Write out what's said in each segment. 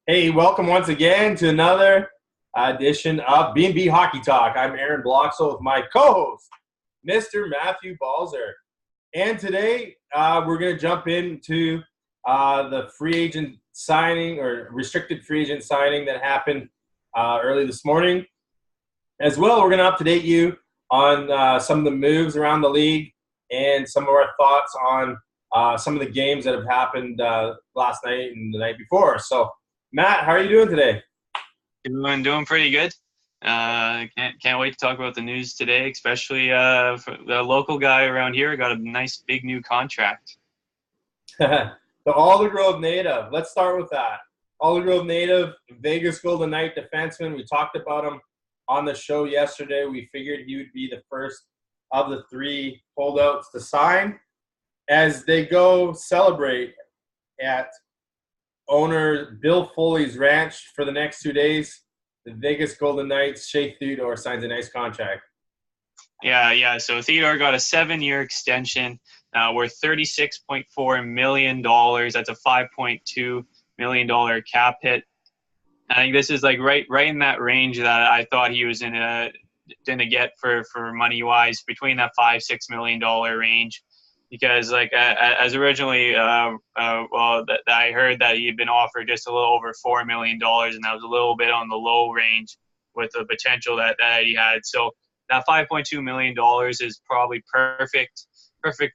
Hey, welcome once again to another edition of B&B Hockey Talk. I'm Aaron Bloxel with my co-host, Mr. Matthew Balzer. And today we're going to jump into the free agent signing or restricted free agent signing that happened early this morning. As well, we're going to update you on some of the moves around the league and some of our thoughts on some of the games that have happened last night and the night before. So, Matt, how are you doing today? Doing pretty good. Can't wait to talk about the news today, especially for the local guy around here got a nice big new contract. The Alder Grove native. Let's start with that. Alder Grove native, Vegas Golden Knight defenseman. We talked about him on the show yesterday. We figured he would be the first of the three holdouts to sign as they go celebrate at owner Bill Foley's ranch for the next 2 days. The Vegas Golden Knights, Shea Theodore signs a nice contract. Yeah. So Theodore got a 7-year extension worth $36.4 million. That's a $5.2 million cap hit. I think this is like right in that range that I thought he was gonna get for money wise, between that $5-6 million range. Because like as originally, I heard that he had been offered just a little over $4 million, and that was a little bit on the low range with the potential that he had. So that $5.2 million is probably perfect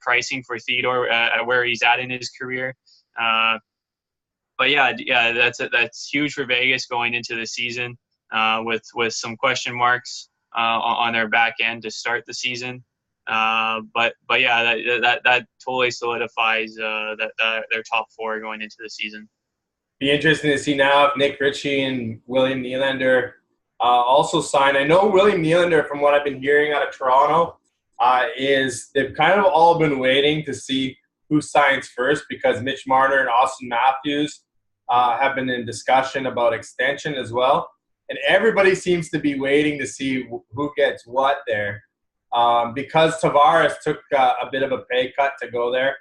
pricing for Theodore at where he's at in his career. But yeah, that's huge for Vegas going into the season with some question marks on their back end to start the season. But yeah, that totally solidifies that their top four going into the season. Be interesting to see now if Nick Ritchie and William Nylander also sign. I know William Nylander, from what I've been hearing out of Toronto, is they've kind of all been waiting to see who signs first because Mitch Marner and Austin Matthews have been in discussion about extension as well. And everybody seems to be waiting to see who gets what there. Because Tavares took a bit of a pay cut to go there,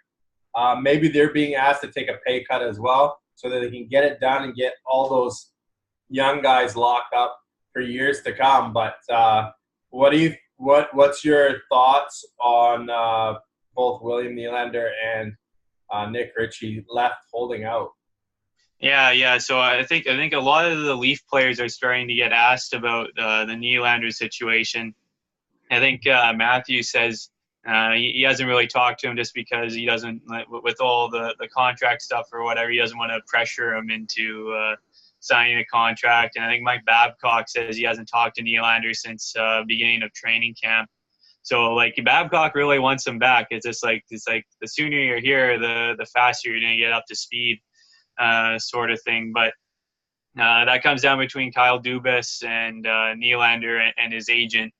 maybe they're being asked to take a pay cut as well so that they can get it done and get all those young guys locked up for years to come. But what's your thoughts on both William Nylander and Nick Ritchie left holding out? Yeah. So I think a lot of the Leaf players are starting to get asked about the Nylander situation. I think Matthews says he hasn't really talked to him just because he doesn't, with all the contract stuff or whatever, he doesn't want to pressure him into signing a contract. And I think Mike Babcock says he hasn't talked to Nylander since beginning of training camp. So like Babcock really wants him back. It's like the sooner you're here, the faster you're gonna get up to speed, sort of thing. But that comes down between Kyle Dubas and Nylander and his agent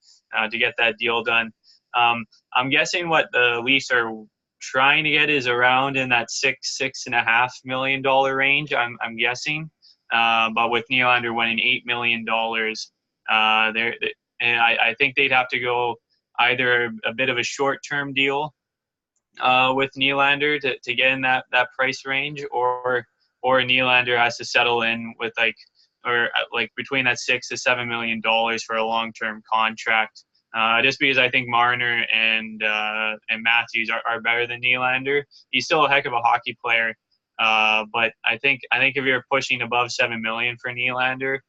to get that deal done. I'm guessing what the Leafs are trying to get is around in that $6.5 million range. I'm guessing, but with Nylander winning $8 million, and I think they'd have to go either a bit of a short-term deal with Nylander to get in that price range, or Nylander has to settle in with like between that $6 to $7 million for a long-term contract. Just because I think Marner and Matthews are better than Nylander. He's still a heck of a hockey player, but I think if you're pushing above $7 million for Nylander,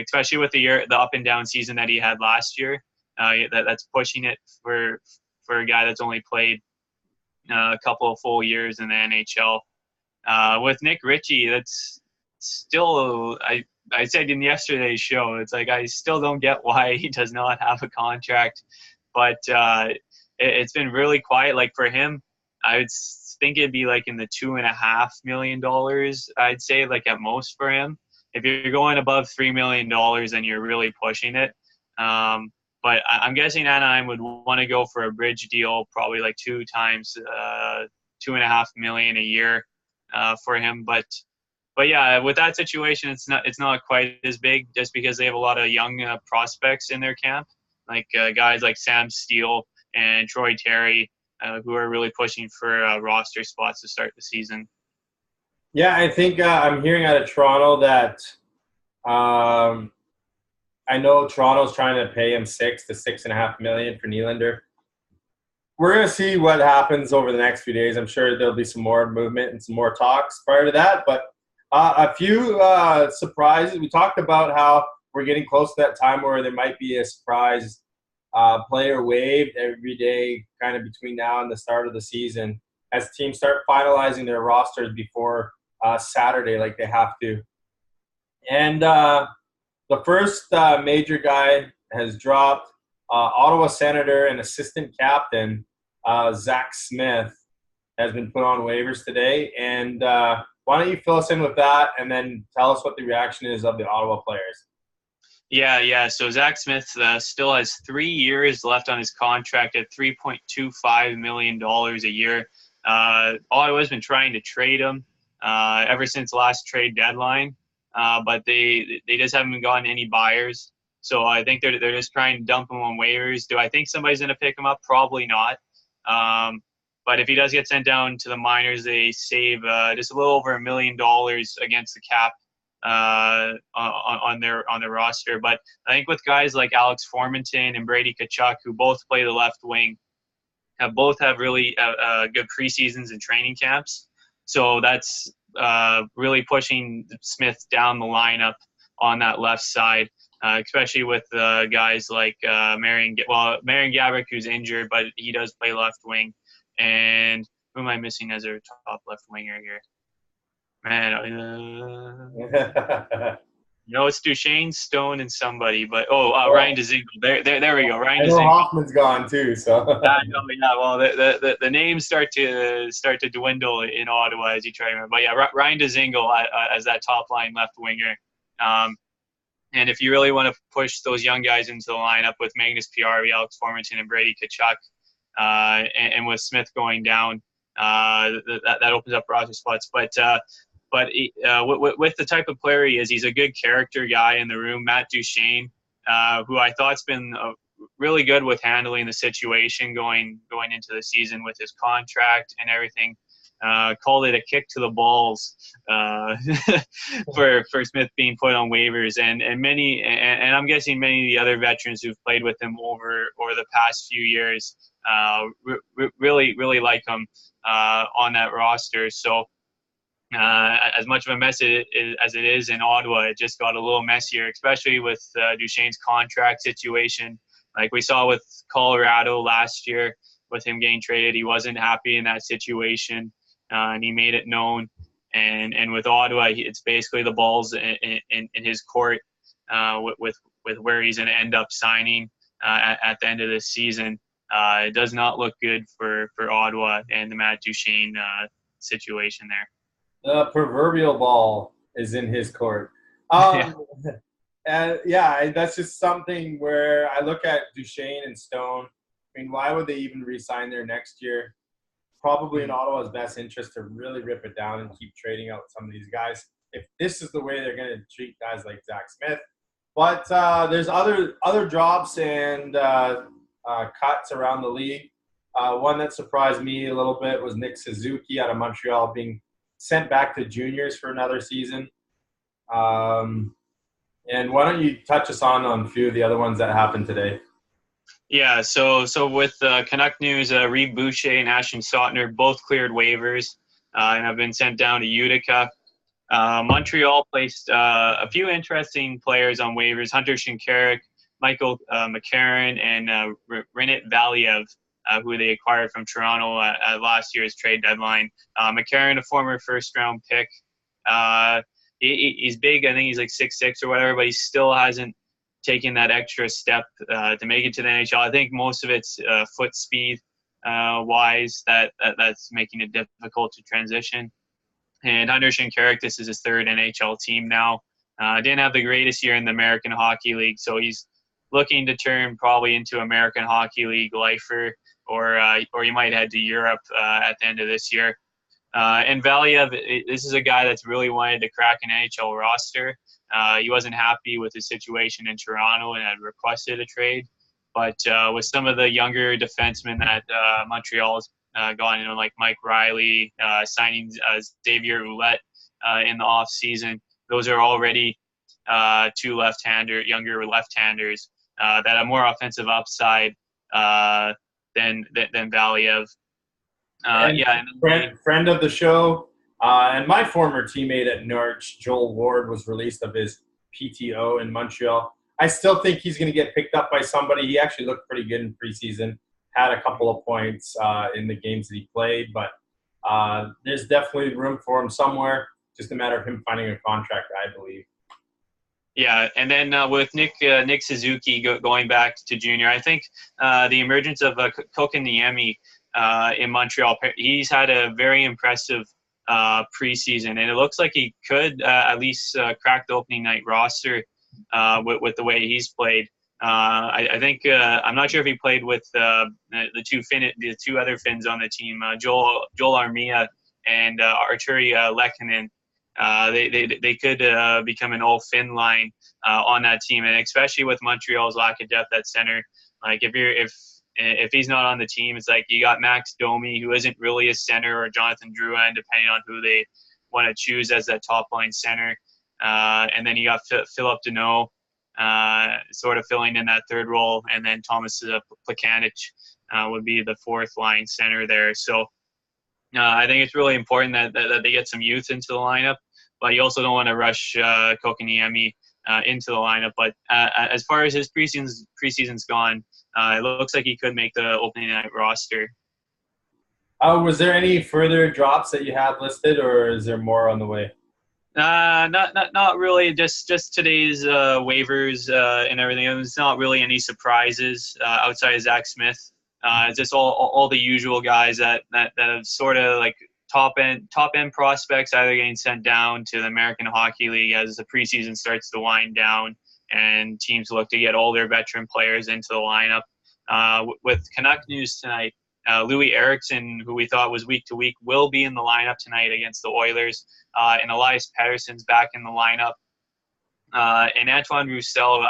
especially with the up and down season that he had last year, that's pushing it for a guy that's only played a couple of full years in the NHL. With Nick Ritchie, that's still I said in yesterday's show, it's like I still don't get why he does not have a contract, but it's been really quiet. Like for him, I would think it'd be like in the $2.5 million. I'd say like at most for him. If you're going above $3 million, then you're really pushing it. But I'm guessing Anaheim would want to go for a bridge deal, probably like 2 times $2.5 million a year for him. But yeah, with that situation, it's not quite as big just because they have a lot of young prospects in their camp, like guys like Sam Steele and Troy Terry, who are really pushing for roster spots to start the season. Yeah, I think I'm hearing out of Toronto that um, I know Toronto's trying to pay him 6 to 6.5 million for Nylander. We're going to see what happens over the next few days. I'm sure there'll be some more movement and some more talks prior to that. But a few surprises. We talked about how we're getting close to that time where there might be a surprise player waived every day kind of between now and the start of the season as teams start finalizing their rosters before Saturday like they have to. And the first major guy has dropped. Ottawa Senator and assistant captain Zach Smith has been put on waivers today. And why don't you fill us in with that and then tell us what the reaction is of the Ottawa players? Yeah. So Zach Smith still has 3 years left on his contract at $3.25 million a year. Ottawa's been trying to trade him ever since last trade deadline, but they just haven't gotten any buyers. So I think they're just trying to dump him on waivers. Do I think somebody's going to pick him up? Probably not. But if he does get sent down to the minors, they save just a little over $1 million against the cap on their roster. But I think with guys like Alex Formenton and Brady Tkachuk, who both play the left wing, both have really good preseasons and training camps. So that's really pushing Smith down the lineup on that left side, especially with guys like Marian Gaborik, who's injured, but he does play left wing. And who am I missing as their top left winger here? Man, it's Duchesne, Stone, and somebody. But Ryan Dzingel. There we go. Ryan Dzingel. Hoffman's gone too, so. Well, the names start to dwindle in Ottawa as you try to remember. But yeah, Ryan Dzingel as that top line left winger. And if you really want to push those young guys into the lineup with Magnus PRV, Alex Formenton, and Brady Tkachuk, and with Smith going down, that opens up roster spots. But with the type of player he is, he's a good character guy in the room. Matt Duchesne, who I thought's been really good with handling the situation going into the season with his contract and everything. Called it a kick to the balls for Smith being put on waivers, and I'm guessing many of the other veterans who've played with him over the past few years really like him on that roster. So as much of a mess as it is in Ottawa, it just got a little messier, especially with Duchesne's contract situation. Like we saw with Colorado last year, with him getting traded, he wasn't happy in that situation, and he made it known. And with Ottawa, it's basically the balls in his court with where he's going to end up signing at the end of this season. It does not look good for Ottawa and the Matt Duchesne situation there. The proverbial ball is in his court. And that's just something where I look at Duchesne and Stone. I mean, why would they even re-sign there next year? Probably in Ottawa's best interest to really rip it down and keep trading out some of these guys if this is the way they're going to treat guys like Zach Smith. But there's other drops and cuts around the league. One that surprised me a little bit was Nick Suzuki out of Montreal being sent back to juniors for another season. And why don't you touch us on a few of the other ones that happened today? Yeah, so with Canuck news, Reed Boucher and Ashton Sautner both cleared waivers and have been sent down to Utica. Montreal placed a few interesting players on waivers: Hunter Shinkaruk, Michael McCarron, and Rinat Valiev, who they acquired from Toronto at last year's trade deadline. McCarron, a former first-round pick. He's big. I think he's like 6'6" or whatever, but he still hasn't taken that extra step to make it to the NHL. I think most of it's foot speed wise that's making it difficult to transition. And Hunter Shinkaruk, this is his third NHL team now. Didn't have the greatest year in the American Hockey League, so he's looking to turn probably into American Hockey League lifer, or he might head to Europe at the end of this year. And Valiev, this is a guy that's really wanted to crack an NHL roster. He wasn't happy with his situation in Toronto and had requested a trade. But with some of the younger defensemen that Montreal's gone into, like Mike Riley, signing Xavier Ouellette in the off season. Those are already two younger left-handers that have more offensive upside than Valiev. And Yeah, friend of the show, and my former teammate at Norwich, Joel Ward, was released of his PTO in Montreal. I still think he's going to get picked up by somebody. He actually looked pretty good in preseason, had a couple of points in the games that he played, but there's definitely room for him somewhere. Just a matter of him finding a contract, I believe. Yeah, and then with Nick Suzuki going back to junior, I think the emergence of Kokaniemi in Montreal, he's had a very impressive preseason, and it looks like he could at least crack the opening night roster with the way he's played. I think I'm not sure if he played with the two other Finns on the team, Joel Armia and Arturi Lehkonen. They could become an all Finn line on that team, and especially with Montreal's lack of depth at center. Like if he's not on the team, it's like you got Max Domi, who isn't really a center, or Jonathan Drouin, depending on who they want to choose as that top line center. And then you got Philip Deneau sort of filling in that third role, and then Thomas Plekanec would be the fourth line center there. So I think it's really important that they get some youth into the lineup, but you also don't want to rush Kokaniemi into the lineup. But as far as his preseason's gone, it looks like he could make the opening night roster. Was there any further drops that you have listed, or is there more on the way? Not really. Just today's waivers and everything. There's not really any surprises outside of Zach Smith. It's just all the usual guys that have sort of like top end prospects either getting sent down to the American Hockey League as the preseason starts to wind down and teams look to get all their veteran players into the lineup. With Canuck news tonight, Louis Eriksson, who we thought was week to week, will be in the lineup tonight against the Oilers, and Elias Pettersson's back in the lineup. And Antoine Roussel,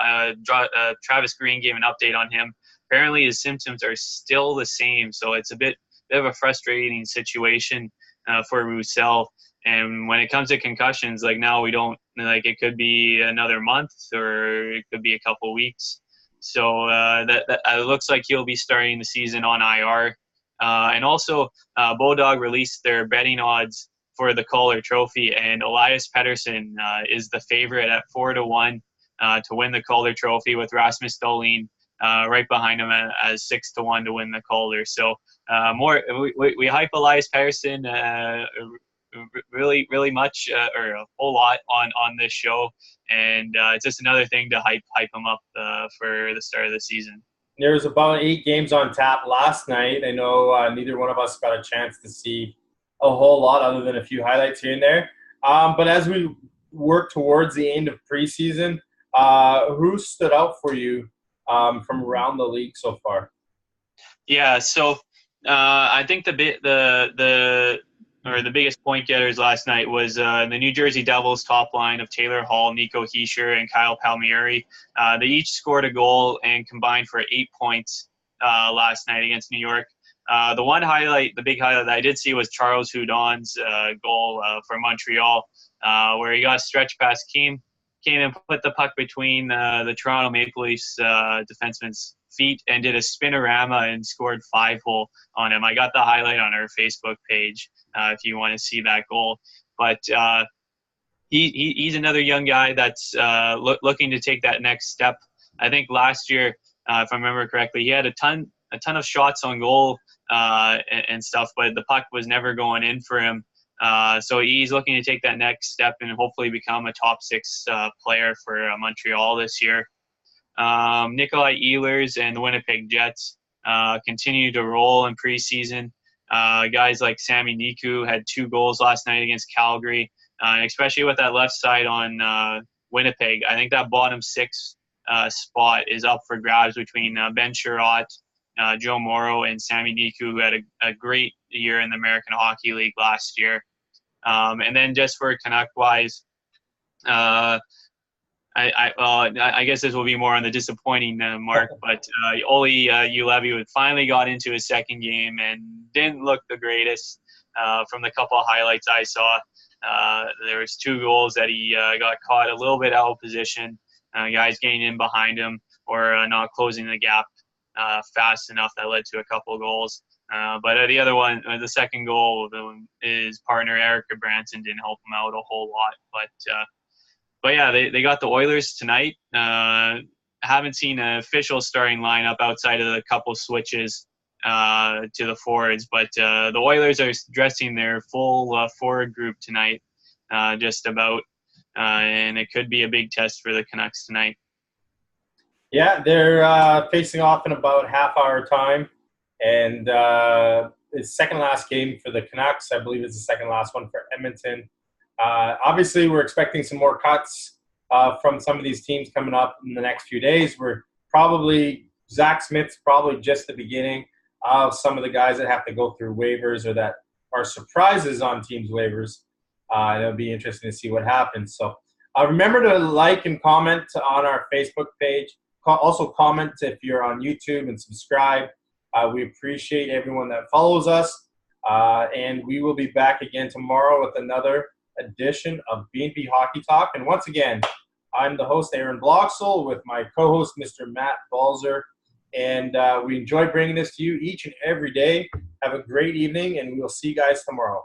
Travis Green gave an update on him. Apparently his symptoms are still the same, so it's a bit of a frustrating situation for Roussel. And when it comes to concussions, like now we don't, like it could be another month or it could be a couple weeks. So that it looks like he'll be starting the season on IR. And also Bodog released their betting odds for the Calder Trophy, and Elias Pettersson is the favorite at 4-1 to win the Calder Trophy, with Rasmus Dahlin right behind him as 6-1 to win the Calder. So we hype Elias Pettersson really much or a whole lot on this show, and it's just another thing to hype him up for the start of the season. There was about 8 games on tap last night. I know neither one of us got a chance to see a whole lot other than a few highlights here and there. But as we work towards the end of preseason, who stood out for you from around the league so far? Yeah, so I think the biggest point getters last night was the New Jersey Devils top line of Taylor Hall, Nico Hischier, and Kyle Palmieri. They each scored a goal and combined for 8 points last night against New York. The big highlight that I did see was Charles Houdon's goal for Montreal, where he got a stretch pass, came and put the puck between the Toronto Maple Leafs defenseman's feet and did a spinorama and scored 5-hole on him. I got the highlight on our Facebook page if you want to see that goal. But he's another young guy that's looking to take that next step. I think last year, if I remember correctly, he had a ton of shots on goal and stuff, but the puck was never going in for him. So he's looking to take that next step and hopefully become a top 6 player for Montreal this year. Nikolai Ehlers and the Winnipeg Jets continue to roll in preseason. Guys like Sami Niku had 2 goals last night against Calgary, especially with that left side on Winnipeg. I think that bottom 6 spot is up for grabs between Ben Sherratt, Joe Morrow, and Sami Niku, who had a great year in the American Hockey League last year. And then just for Canuck-wise, I guess this will be more on the disappointing mark, but Olli Juolevi finally got into his second game and didn't look the greatest from the couple of highlights I saw. There was 2 goals that he got caught a little bit out of position, guys getting in behind him or not closing the gap fast enough that led to a couple of goals. But the other one, the second goal, his partner Erica Branson didn't help him out a whole lot. But yeah, they got the Oilers tonight. Haven't seen an official starting lineup outside of a couple switches to the forwards, but the Oilers are dressing their full forward group tonight, just about, and it could be a big test for the Canucks tonight. Yeah, they're facing off in about half-hour time, and it's second last game for the Canucks. I believe it's the second last one for Edmonton. Obviously, we're expecting some more cuts from some of these teams coming up in the next few days. Zach Smith's probably just the beginning of some of the guys that have to go through waivers or that are surprises on teams' waivers. It'll be interesting to see what happens. So remember to like and comment on our Facebook page. Also comment if you're on YouTube and subscribe. We appreciate everyone that follows us. And we will be back again tomorrow with another edition of B&B Hockey Talk. And once again, I'm the host, Aaron Bloxel, with my co-host, Mr. Matt Balzer. And we enjoy bringing this to you each and every day. Have a great evening, and we will see you guys tomorrow.